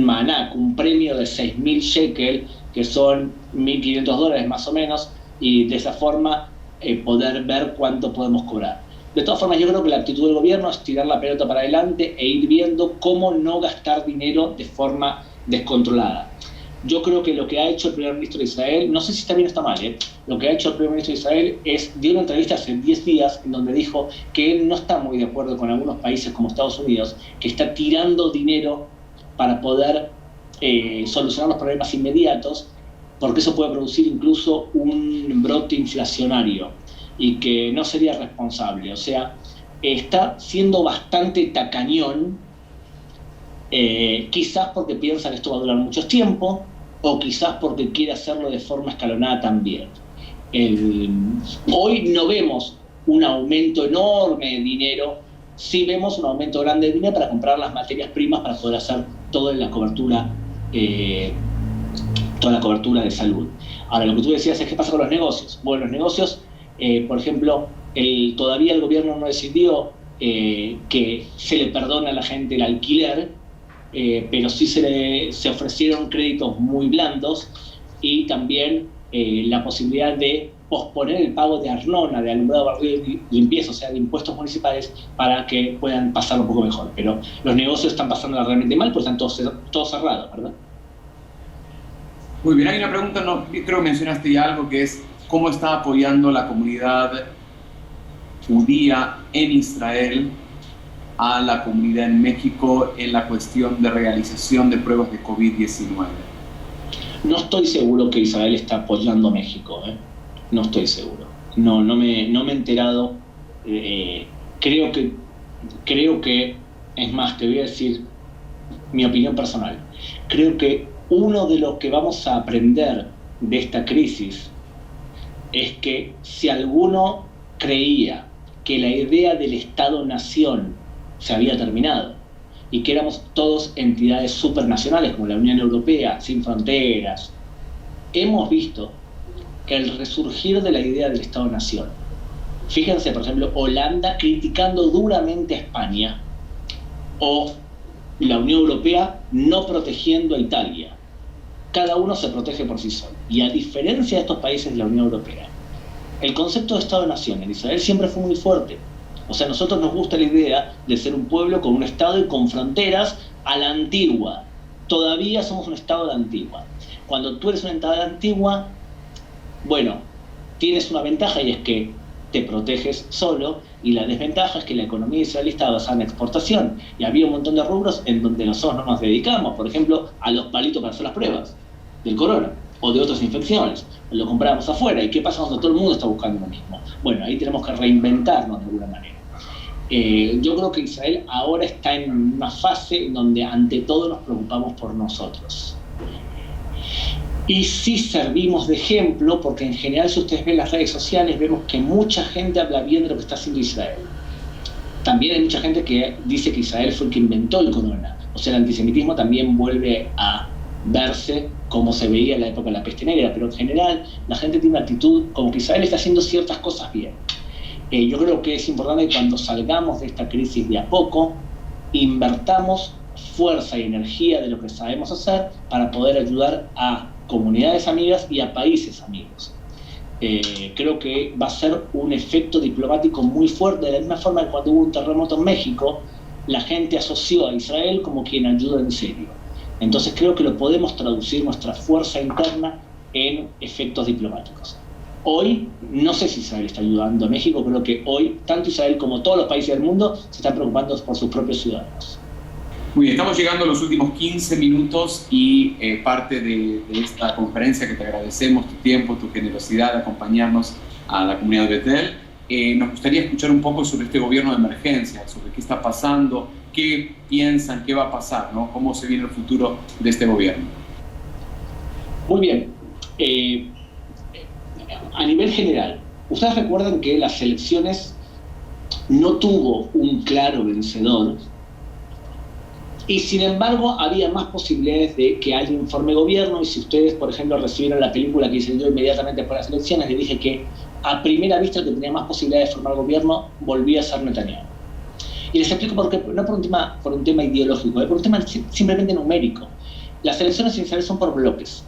Speaker 1: manak, un premio de 6.000 shekel, que son $1.500 más o menos, y de esa forma poder ver cuánto podemos cobrar. De todas formas, yo creo que la actitud del gobierno es tirar la pelota para adelante e ir viendo cómo no gastar dinero de forma descontrolada. Yo creo que lo que ha hecho el primer ministro de Israel, no sé si está bien o está mal, lo que ha hecho el primer ministro de Israel dio una entrevista hace 10 días en donde dijo que él no está muy de acuerdo con algunos países como Estados Unidos, que está tirando dinero para poder solucionar los problemas inmediatos, porque eso puede producir incluso un brote inflacionario y que no sería responsable. O sea, está siendo bastante tacañón, quizás porque piensa que esto va a durar mucho tiempo, o quizás porque quiere hacerlo de forma escalonada también. Hoy no vemos un aumento enorme de dinero, sí vemos un aumento grande de dinero para comprar las materias primas para poder hacer toda la cobertura de salud. Ahora, lo que tú decías es qué pasa con los negocios. Bueno, los negocios, por ejemplo, todavía el gobierno no decidió que se le perdona a la gente el alquiler, pero sí se ofrecieron créditos muy blandos y también la posibilidad de posponer el pago de arnona, de alumbrado, barrido y limpieza, o sea, de impuestos municipales, para que puedan pasar un poco mejor. Pero los negocios están pasando realmente mal, pues están todos cerrados, ¿verdad?
Speaker 2: Muy bien, hay una pregunta, creo que mencionaste ya algo, que es cómo está apoyando la comunidad judía en Israel a la comunidad en México en la cuestión de realización de pruebas de COVID-19.
Speaker 1: No estoy seguro que Israel está apoyando a México, ¿eh? No estoy seguro. No me he enterado. Creo que, es más, te voy a decir mi opinión personal. Creo que uno de lo que vamos a aprender de esta crisis es que si alguno creía que la idea del Estado-Nación se había terminado y que éramos todos entidades supranacionales como la Unión Europea, sin fronteras, hemos visto el resurgir de la idea del Estado-Nación. Fíjense, por ejemplo, Holanda criticando duramente a España, o la Unión Europea no protegiendo a Italia. Cada uno se protege por sí solo. Y a diferencia de estos países de la Unión Europea, el concepto de Estado-Nación en Israel siempre fue muy fuerte. O sea, a nosotros nos gusta la idea de ser un pueblo con un Estado y con fronteras a la antigua. Todavía somos un Estado a la antigua. Cuando tú eres un Estado a la antigua, bueno, tienes una ventaja y es que te proteges solo, y la desventaja es que la economía israelí estaba basada en exportación y había un montón de rubros en donde nosotros no nos dedicamos, por ejemplo, a los palitos para hacer las pruebas del corona o de otras infecciones. Lo compramos afuera. ¿Y qué pasa cuando todo el mundo está buscando lo mismo? Bueno, ahí tenemos que reinventarnos de alguna manera. Yo creo que Israel ahora está en una fase en donde ante todo nos preocupamos por nosotros. Y sí servimos de ejemplo, porque en general, si ustedes ven las redes sociales, vemos que mucha gente habla bien de lo que está haciendo Israel. También hay mucha gente que dice que Israel fue el que inventó el corona. O sea, el antisemitismo también vuelve a verse como se veía en la época de la peste negra, pero en general la gente tiene una actitud como que Israel está haciendo ciertas cosas bien. Yo creo que es importante que cuando salgamos de esta crisis de a poco, invertamos fuerza y energía de lo que sabemos hacer para poder ayudar a comunidades amigas y a países amigos. Creo que va a ser un efecto diplomático muy fuerte, de la misma forma que cuando hubo un terremoto en México, la gente asoció a Israel como quien ayuda en serio. Entonces creo que lo podemos traducir nuestra fuerza interna en efectos diplomáticos. Hoy, no sé si Israel está ayudando a México, creo que hoy, tanto Israel como todos los países del mundo se están preocupando por sus propios ciudadanos.
Speaker 2: Muy bien, estamos llegando a los últimos 15 minutos y parte de esta conferencia, que te agradecemos tu tiempo, tu generosidad de acompañarnos a la comunidad de Betel. Nos gustaría escuchar un poco sobre este gobierno de emergencia, sobre qué está pasando, qué piensan, qué va a pasar, ¿no? Cómo se viene el futuro de este gobierno.
Speaker 1: Muy bien. A nivel general, ustedes recuerdan que las elecciones no tuvo un claro vencedor, y sin embargo había más posibilidades de que alguien forme gobierno. Y si ustedes, por ejemplo, recibieron la película que hice yo inmediatamente después de las elecciones, les dije que a primera vista el que tenía más posibilidades de formar gobierno volvía a ser Netanyahu. Y les explico por qué, no por un tema ideológico, por un tema simplemente numérico. Las elecciones en Israel son por bloques.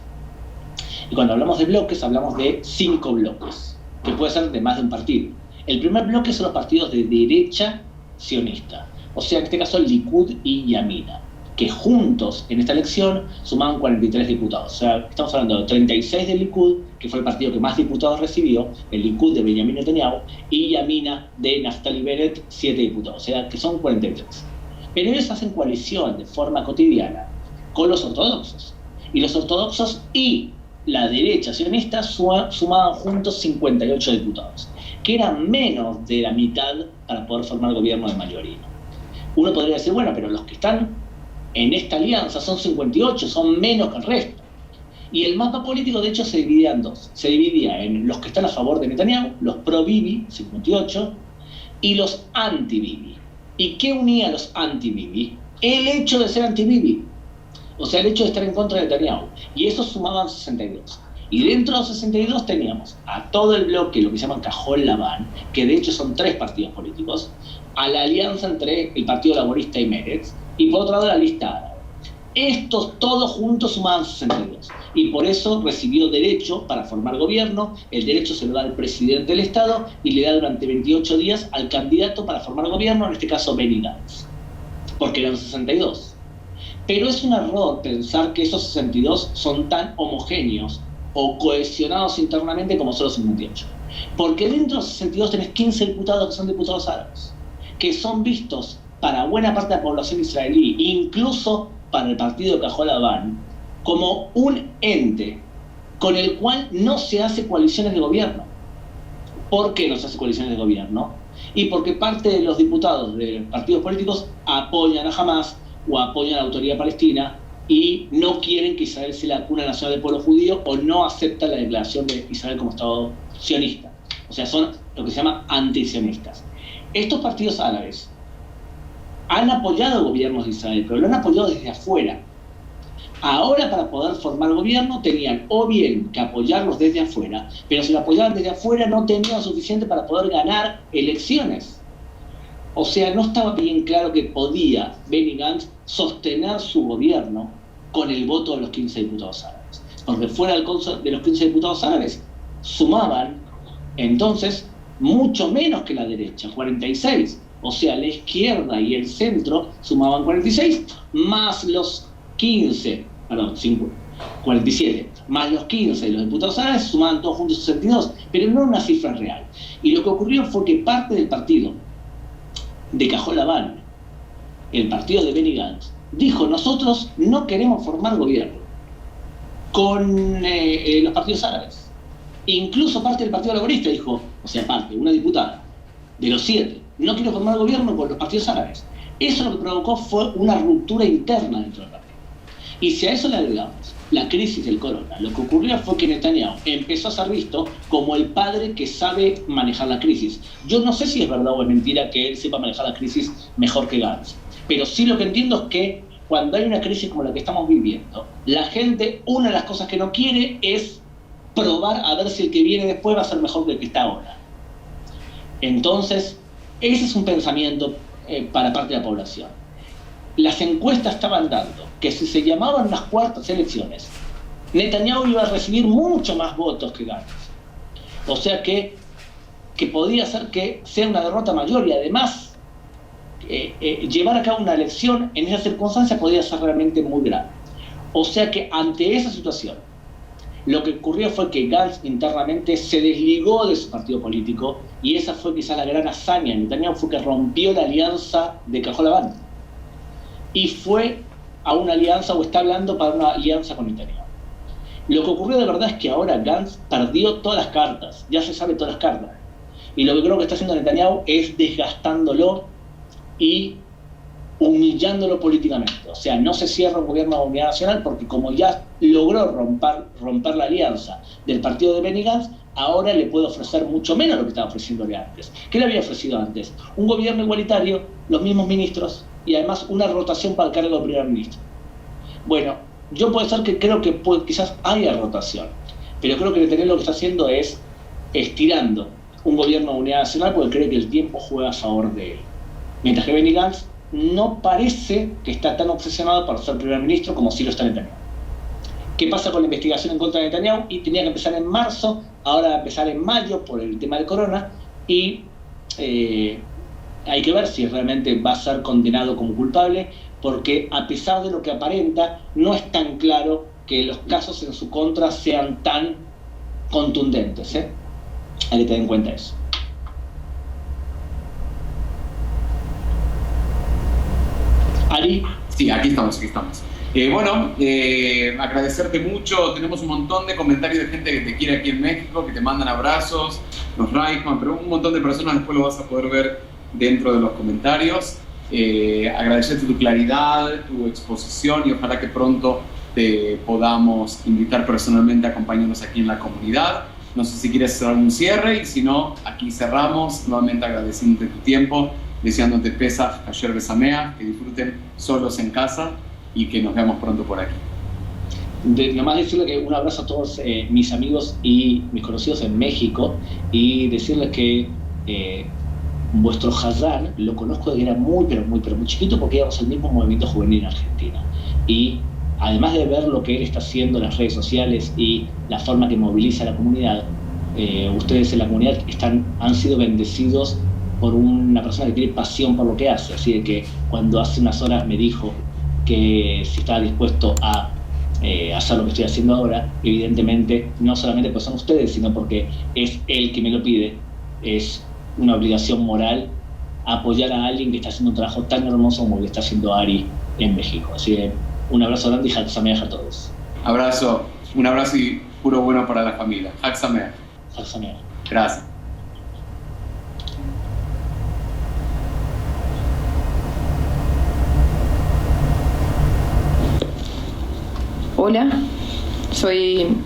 Speaker 1: Y cuando hablamos de bloques, hablamos de 5 bloques, que puede ser de más de un partido. El primer bloque son los partidos de derecha sionista, o sea, en este caso Likud y Yamina, que juntos en esta elección sumaban 43 diputados. O sea, estamos hablando de 36 del Likud, que fue el partido que más diputados recibió, el Likud de Benjamin Netanyahu, y Yamina de Naftali Bennett, 7 diputados, o sea, que son 43. Pero ellos hacen coalición de forma cotidiana con los ortodoxos. Y los ortodoxos y la derecha sionista sumaban juntos 58 diputados, que eran menos de la mitad para poder formar gobierno de mayoría. Uno podría decir, bueno, pero los que están en esta alianza son 58, son menos que el resto. Y el mapa político, de hecho, se dividía en dos. Se dividía en los que están a favor de Netanyahu, los pro-Bibi, 58, y los anti-Bibi. ¿Y qué unía a los anti-Bibi? El hecho de ser anti-Bibi. O sea, el hecho de estar en contra de Netanyahu. Y esos sumaban 62. Y dentro de los 62 teníamos a todo el bloque, lo que se llaman Cajol Labán, que de hecho son 3 partidos políticos, a la alianza entre el Partido Laborista y Meretz, y por otro lado la lista árabe. Estos todos juntos sumaban 62. Y por eso recibió derecho para formar gobierno. El derecho se lo da al presidente del Estado y le da durante 28 días al candidato para formar gobierno, en este caso Benny Gantz, porque eran 62. Pero es un error pensar que esos 62 son tan homogéneos o cohesionados internamente como son los 58. Porque dentro de los 62 tenés 15 diputados que son diputados árabes, que son vistos para buena parte de la población israelí, incluso para el partido de Cajol Labán, como un ente con el cual no se hace coaliciones de gobierno. ¿Por qué no se hace coaliciones de gobierno? Y porque parte de los diputados de partidos políticos apoyan a Hamás o apoyan a la autoridad palestina y no quieren que Israel sea la cuna nacional del pueblo judío o no aceptan la declaración de Israel como Estado sionista. O sea, son lo que se llama antisionistas. Estos partidos árabes han apoyado gobiernos de Israel, pero lo han apoyado desde afuera. Ahora, para poder formar gobierno, tenían o bien que apoyarlos desde afuera, pero si lo apoyaban desde afuera no tenían suficiente para poder ganar elecciones. O sea, no estaba bien claro que podía Benny Gantz sostener su gobierno con el voto de los 15 diputados árabes. Porque fuera de los 15 diputados árabes, sumaban entonces mucho menos que la derecha, 46. O sea, la izquierda y el centro sumaban 46, más los 47, más los 15 de los diputados árabes sumaban todos juntos 62, pero no una cifra real. Y lo que ocurrió fue que parte del partido de Cajol Labán, el partido de Benny Gantz, dijo: nosotros no queremos formar gobierno con los partidos árabes. Incluso parte del Partido Laborista dijo, o sea, una diputada de los 7, no quiero formar gobierno con los partidos árabes. Eso lo que provocó fue una ruptura interna dentro del partido. Y si a eso le agregamos la crisis del corona, lo que ocurrió fue que Netanyahu empezó a ser visto como el padre que sabe manejar la crisis. Yo no sé si es verdad o es mentira que él sepa manejar la crisis mejor que Gantz, pero sí lo que entiendo es que cuando hay una crisis como la que estamos viviendo, la gente, una de las cosas que no quiere es probar a ver si el que viene después va a ser mejor que el que está ahora. Entonces, ese es un pensamiento para parte de la población. Las encuestas estaban dando que si se llamaban las cuartas elecciones, Netanyahu iba a recibir mucho más votos que Gantz. O sea que podía ser que sea una derrota mayor, y además llevar a cabo una elección en esas circunstancias podía ser realmente muy grave. O sea que ante esa situación, lo que ocurrió fue que Gantz internamente se desligó de su partido político, y esa fue quizás la gran hazaña de Netanyahu, fue que rompió la alianza de Cajol Labán y fue a una alianza, o está hablando para una alianza con Netanyahu. Lo que ocurrió de verdad es que ahora Gantz perdió todas las cartas, ya se sabe todas las cartas, y lo que creo que está haciendo Netanyahu es desgastándolo y humillándolo políticamente. O sea, no se cierra un gobierno de unidad nacional porque como ya logró romper la alianza del partido de Benny Gantz, ahora le puede ofrecer mucho menos de lo que estaba ofreciéndole antes. ¿Qué le había ofrecido antes? Un gobierno igualitario, los mismos ministros y además una rotación para el cargo de primer ministro. Bueno, yo puede ser que creo que quizás haya rotación, pero creo que Netanyahu lo que está haciendo es estirando un gobierno de unidad nacional porque cree que el tiempo juega a favor de él. Mientras que Benny Gantz no parece que está tan obsesionado por ser primer ministro como sí lo está Netanyahu. ¿Qué pasa con la investigación en contra de Netanyahu? Y tenía que empezar en marzo, ahora va a empezar en mayo por el tema del corona, y hay que ver si realmente va a ser condenado como culpable, porque a pesar de lo que aparenta, no es tan claro que los casos en su contra sean tan contundentes, ¿eh? Hay que tener en cuenta eso. Ari.
Speaker 2: Sí, aquí estamos. Agradecerte mucho. Tenemos un montón de comentarios de gente que te quiere aquí en México, que te mandan abrazos, los Reichman, pero un montón de personas después lo vas a poder ver dentro de los comentarios. Agradecerte tu claridad, tu exposición, y ojalá que pronto te podamos invitar personalmente a acompañarnos aquí en la comunidad. No sé si quieres hacer algún cierre, y si no, aquí cerramos, nuevamente agradeciéndote tu tiempo, deseándote Pesach, Kasher Besameach, que disfruten solos en casa y que nos veamos pronto por aquí.
Speaker 1: Nomás decirle que un abrazo a todos mis amigos y mis conocidos en México, y decirles que vuestro Hazán lo conozco desde que era muy chiquito, porque íbamos al mismo movimiento juvenil en Argentina. Y además de ver lo que él está haciendo en las redes sociales y la forma que moviliza a la comunidad, ustedes en la comunidad han sido bendecidos por una persona que tiene pasión por lo que hace. Así de que cuando hace unas horas me dijo que si estaba dispuesto a hacer lo que estoy haciendo ahora, evidentemente no solamente porque son ustedes, sino porque es él que me lo pide, es una obligación moral apoyar a alguien que está haciendo un trabajo tan hermoso como el que está haciendo Ari en México. Así que un abrazo grande y Hatzameach a todos.
Speaker 2: Abrazo, un abrazo y puro bueno para la familia. Hag Sameach. Gracias.
Speaker 3: Hola, soy